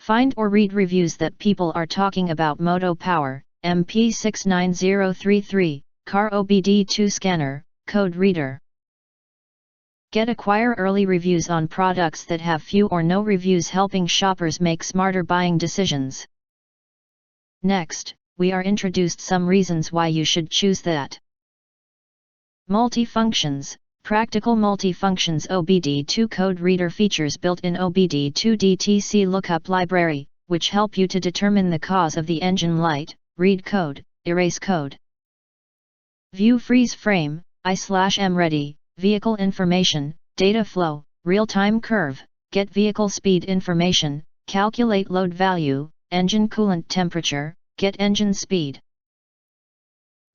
Find or read reviews that people are talking about MOTOPOWER MP69033, car OBD2 scanner, code reader. Acquire early reviews on products that have few or no reviews, helping shoppers make smarter buying decisions. Next, we are introduced some reasons why you should choose that. Multifunctions. Practical multifunctions. OBD2 code reader features built-in OBD2 DTC lookup library, which help you to determine the cause of the engine light, read code, erase code. View freeze frame, I/M ready, vehicle information, data flow, real-time curve, get vehicle speed information, calculate load value, engine coolant temperature, get engine speed.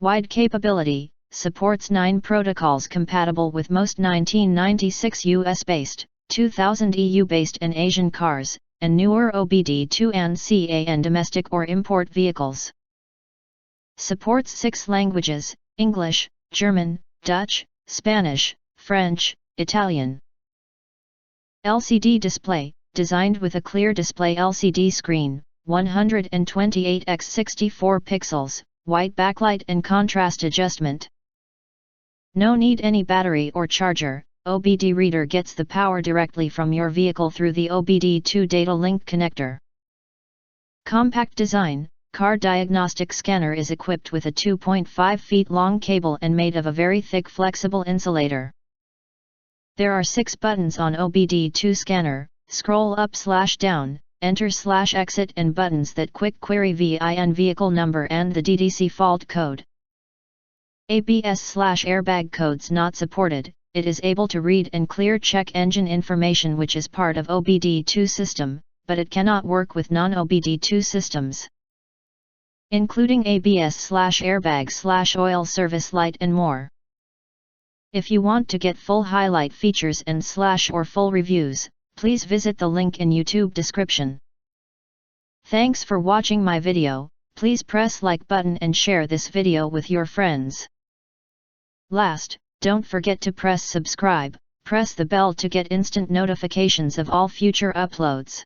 Wide capability. Supports 9 protocols compatible with most 1996 US-based, 2000 EU-based and Asian cars, and newer OBD2 and CAN domestic or import vehicles. Supports 6 languages: English, German, Dutch, Spanish, French, Italian. LCD display, designed with a clear display LCD screen, 128 x 64 pixels, white backlight and contrast adjustment. No need any battery or charger. OBD reader gets the power directly from your vehicle through the OBD2 data link connector. Compact design. Car diagnostic scanner is equipped with a 2.5 feet long cable and made of a very thick flexible insulator. There are 6 buttons on OBD2 scanner: scroll up/down, enter/exit, and buttons that quick query VIN vehicle number and the DDC fault code. ABS/airbag codes not supported. It is able to read and clear check engine information, which is part of OBD2 system, but it cannot work with non-OBD2 systems, including ABS/airbag/oil service light and more. If you want to get full highlight features and or full reviews, please visit the link in YouTube description. Thanks for watching my video. Please press like button and share this video with your friends. Last, don't forget to press subscribe, press the bell to get instant notifications of all future uploads.